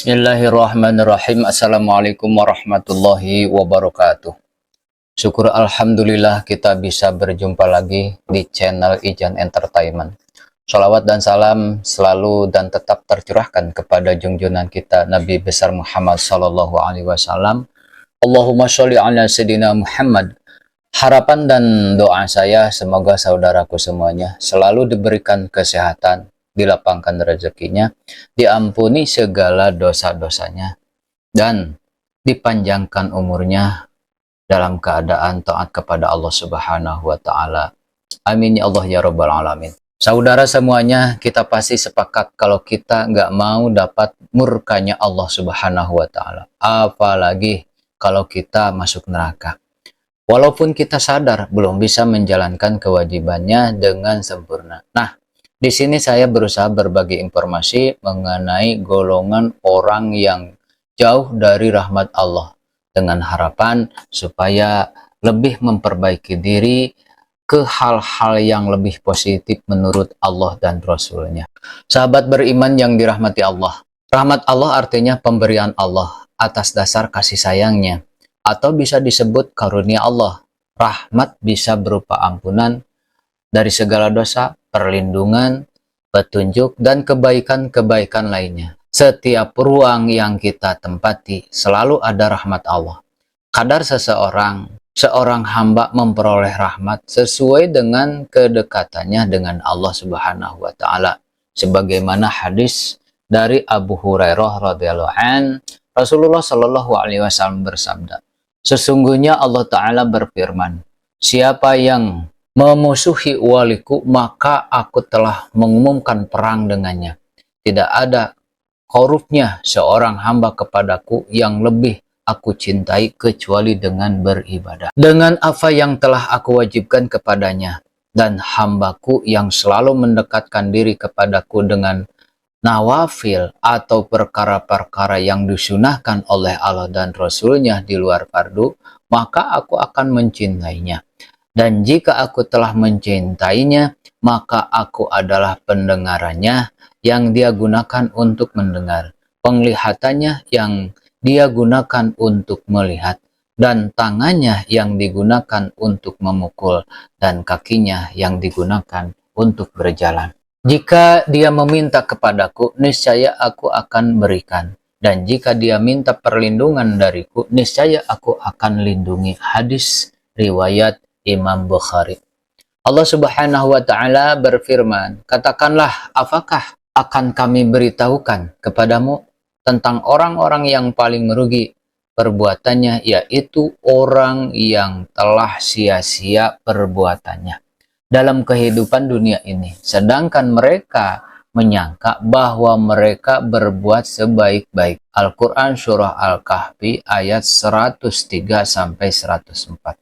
Bismillahirrahmanirrahim. Assalamualaikum warahmatullahi wabarakatuh. Syukur alhamdulillah kita bisa berjumpa lagi di channel Ijan Entertainment. Shalawat dan salam selalu dan tetap tercurahkan kepada junjungan kita Nabi besar Muhammad sallallahu alaihi wasallam. Allahumma sholli ala sayyidina Muhammad. Harapan dan doa saya semoga saudaraku semuanya selalu diberikan kesehatan, dilapangkan rezekinya, diampuni segala dosa-dosanya, dan dipanjangkan umurnya dalam keadaan taat kepada Allah Subhanahu wa Ta'ala. Amin ya Allah ya Rabbal Alamin. Saudara semuanya, kita pasti sepakat kalau kita nggak mau dapat murkanya Allah Subhanahu wa Ta'ala, apalagi kalau kita masuk neraka. Walaupun kita sadar belum bisa menjalankan kewajibannya dengan sempurna. Nah, di sini saya berusaha berbagi informasi mengenai golongan orang yang jauh dari rahmat Allah dengan harapan supaya lebih memperbaiki diri ke hal-hal yang lebih positif menurut Allah dan Rasul-Nya. Sahabat beriman yang dirahmati Allah, rahmat Allah artinya pemberian Allah atas dasar kasih sayangnya, atau bisa disebut karunia Allah. Rahmat bisa berupa ampunan dari segala dosa, perlindungan, petunjuk, dan kebaikan-kebaikan lainnya. Setiap ruang yang kita tempati selalu ada rahmat Allah. Kadar seorang hamba memperoleh rahmat sesuai dengan kedekatannya dengan Allah Subhanahu wa Ta'ala. Sebagaimana hadis dari Abu Hurairah radhiyallahu an, Rasulullah Shallallahu alaihi wasallam bersabda, sesungguhnya Allah Ta'ala berfirman, siapa yang memusuhi waliku, maka aku telah mengumumkan perang dengannya. Tidak ada korupnya seorang hamba kepadaku yang lebih aku cintai kecuali dengan beribadah, dengan apa yang telah aku wajibkan kepadanya, dan hambaku yang selalu mendekatkan diri kepadaku dengan nawafil atau perkara-perkara yang disunahkan oleh Allah dan Rasul-Nya di luar fardu, maka aku akan mencintainya. Dan jika aku telah mencintainya, maka aku adalah pendengarannya yang dia gunakan untuk mendengar, penglihatannya yang dia gunakan untuk melihat, dan tangannya yang digunakan untuk memukul, dan kakinya yang digunakan untuk berjalan. Jika dia meminta kepadaku, niscaya aku akan berikan. Dan jika dia minta perlindungan dariku, niscaya aku akan lindungi. Hadis riwayat Imam Bukhari. Allah Subhanahu wa Ta'ala berfirman, katakanlah, apakah akan kami beritahukan kepadamu tentang orang-orang yang paling merugi perbuatannya, yaitu orang yang telah sia-sia perbuatannya dalam kehidupan dunia ini, sedangkan mereka menyangka bahwa mereka berbuat sebaik-baik. Al-Quran Surah Al-Kahfi ayat 103-104.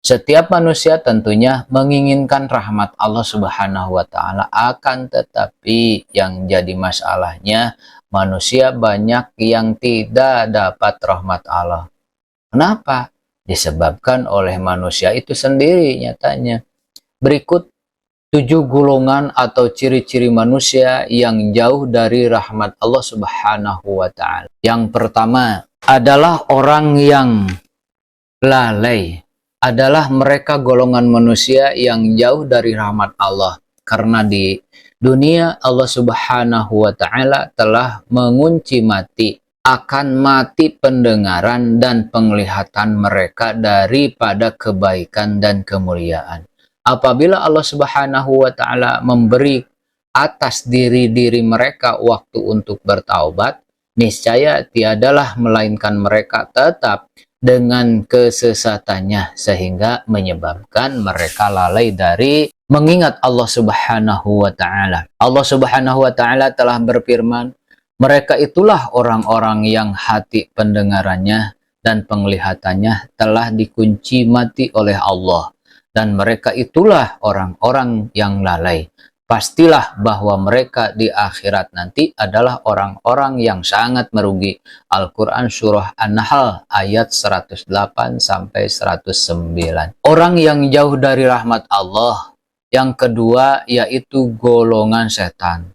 Setiap manusia tentunya menginginkan rahmat Allah Subhanahu wa Ta'ala, akan tetapi yang jadi masalahnya manusia banyak yang tidak dapat rahmat Allah. Kenapa? Disebabkan oleh manusia itu sendiri nyatanya. Berikut 7 golongan atau ciri-ciri manusia yang jauh dari rahmat Allah Subhanahu wa Ta'ala. Yang pertama adalah orang yang lalai. Adalah mereka golongan manusia yang jauh dari rahmat Allah. Karena di dunia Allah Subhanahu wa Ta'ala telah mengunci mati, akan mati pendengaran dan penglihatan mereka daripada kebaikan dan kemuliaan. Apabila Allah Subhanahu wa Ta'ala memberi atas diri-diri mereka waktu untuk bertaubat, niscaya tiadalah melainkan mereka tetap dengan kesesatannya, sehingga menyebabkan mereka lalai dari mengingat Allah Subhanahu wa Ta'ala. Allah Subhanahu wa Ta'ala telah berfirman, mereka itulah orang-orang yang hati pendengarannya dan penglihatannya telah dikunci mati oleh Allah. Dan mereka itulah orang-orang yang lalai. Pastilah bahwa mereka di akhirat nanti adalah orang-orang yang sangat merugi. Al-Quran Surah An-Nahl ayat 108-109. Orang yang jauh dari rahmat Allah. Yang kedua yaitu golongan setan.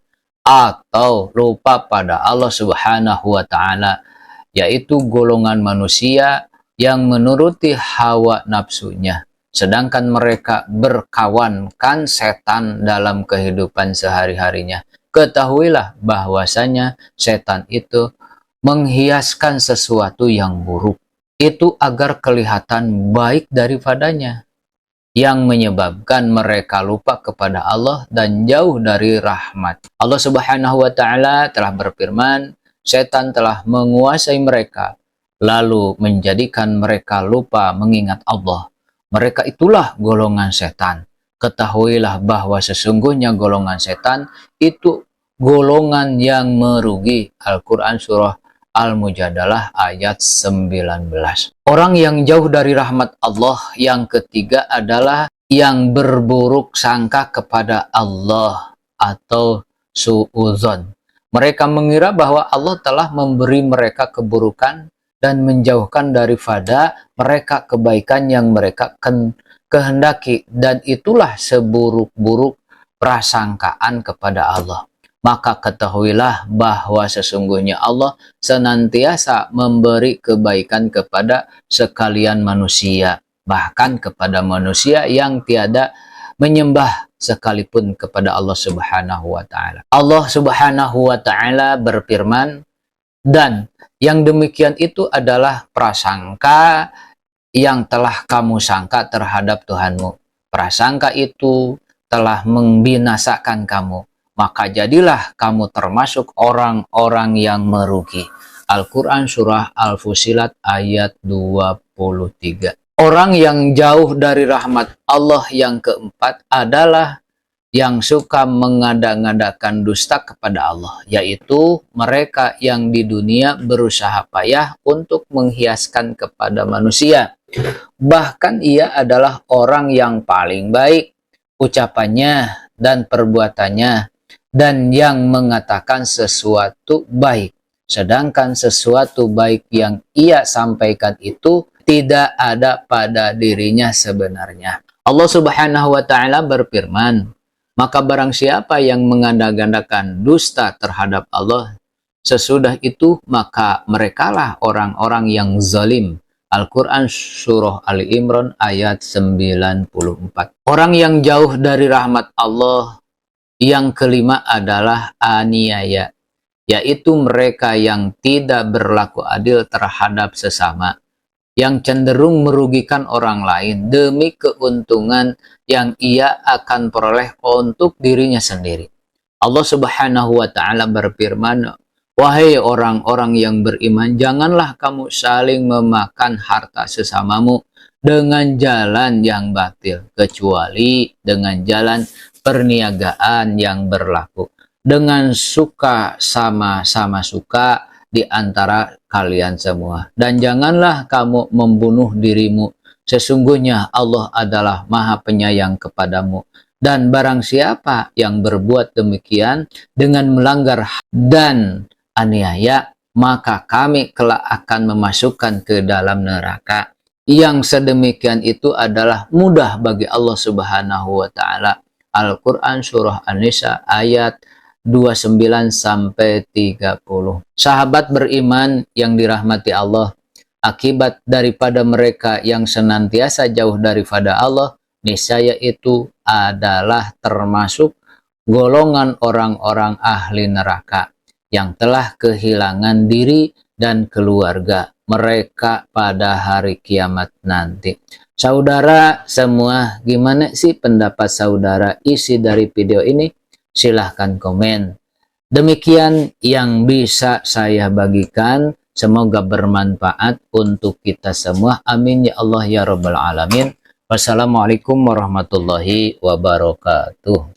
atau lupa pada Allah Subhanahu wa Ta'ala, yaitu golongan manusia yang menuruti hawa nafsunya, sedangkan mereka berkawankan setan dalam kehidupan sehari-harinya. Ketahuilah bahwasanya setan itu menghiaskan sesuatu yang buruk, itu agar kelihatan baik daripadanya, yang menyebabkan mereka lupa kepada Allah dan jauh dari rahmat. Allah Subhanahu wa Ta'ala telah berfirman, setan telah menguasai mereka, lalu menjadikan mereka lupa mengingat Allah. Mereka itulah golongan setan. Ketahuilah bahwa sesungguhnya golongan setan itu golongan yang merugi. Al-Quran surah Al-Mujadalah ayat 19. Orang yang jauh dari rahmat Allah yang ketiga adalah yang berburuk sangka kepada Allah atau su'udzon. Mereka mengira bahwa Allah telah memberi mereka keburukan dan menjauhkan daripada mereka kebaikan yang mereka kehendaki, dan itulah seburuk-buruk prasangkaan kepada Allah. Maka ketahuilah bahwa sesungguhnya Allah senantiasa memberi kebaikan kepada sekalian manusia, bahkan kepada manusia yang tiada menyembah sekalipun kepada Allah Subhanahu wa Ta'ala. Allah Subhanahu wa Ta'ala berfirman, dan yang demikian itu adalah prasangka yang telah kamu sangka terhadap Tuhanmu. Prasangka itu telah membinasakan kamu, maka jadilah kamu termasuk orang-orang yang merugi. Al-Quran surah Al-Fusilat ayat 23. Orang yang jauh dari rahmat Allah yang keempat adalah yang suka mengada-ngadakan dusta kepada Allah, yaitu mereka yang di dunia berusaha payah untuk menghiaskan kepada manusia. Bahkan ia adalah orang yang paling baik ucapannya dan perbuatannya, dan yang mengatakan sesuatu baik, sedangkan sesuatu baik yang ia sampaikan itu tidak ada pada dirinya sebenarnya. Allah Subhanahu wa Ta'ala berfirman, maka barang siapa yang mengada-gandakan dusta terhadap Allah, sesudah itu maka merekalah orang-orang yang zalim. Al-Quran surah Ali Imran ayat 94. Orang yang jauh dari rahmat Allah yang kelima adalah aniaya, yaitu mereka yang tidak berlaku adil terhadap sesama, yang cenderung merugikan orang lain demi keuntungan yang ia akan peroleh untuk dirinya sendiri. Allah Subhanahu wa Ta'ala berfirman, wahai orang-orang yang beriman, janganlah kamu saling memakan harta sesamamu dengan jalan yang batil, kecuali dengan jalan perniagaan yang berlaku, dengan suka sama-sama suka di antara kalian semua. Dan janganlah kamu membunuh dirimu, sesungguhnya Allah adalah Maha Penyayang kepadamu. Dan barang siapa yang berbuat demikian dengan melanggar dan aniaya, maka kami kelak akan memasukkan ke dalam neraka. Yang sedemikian itu adalah mudah bagi Allah Subhanahu wa Ta'ala. Al-Quran surah An-Nisa ayat 29 sampai 30. Sahabat beriman yang dirahmati Allah, akibat daripada mereka yang senantiasa jauh daripada Allah, niscaya itu adalah termasuk golongan orang-orang ahli neraka yang telah kehilangan diri dan keluarga mereka pada hari kiamat nanti. Saudara semua, gimana sih pendapat saudara isi dari video ini? Silahkan komen. Demikian yang bisa saya bagikan. Semoga bermanfaat untuk kita semua. Amin ya Allah ya Rabbal Alamin. Wassalamualaikum warahmatullahi wabarakatuh.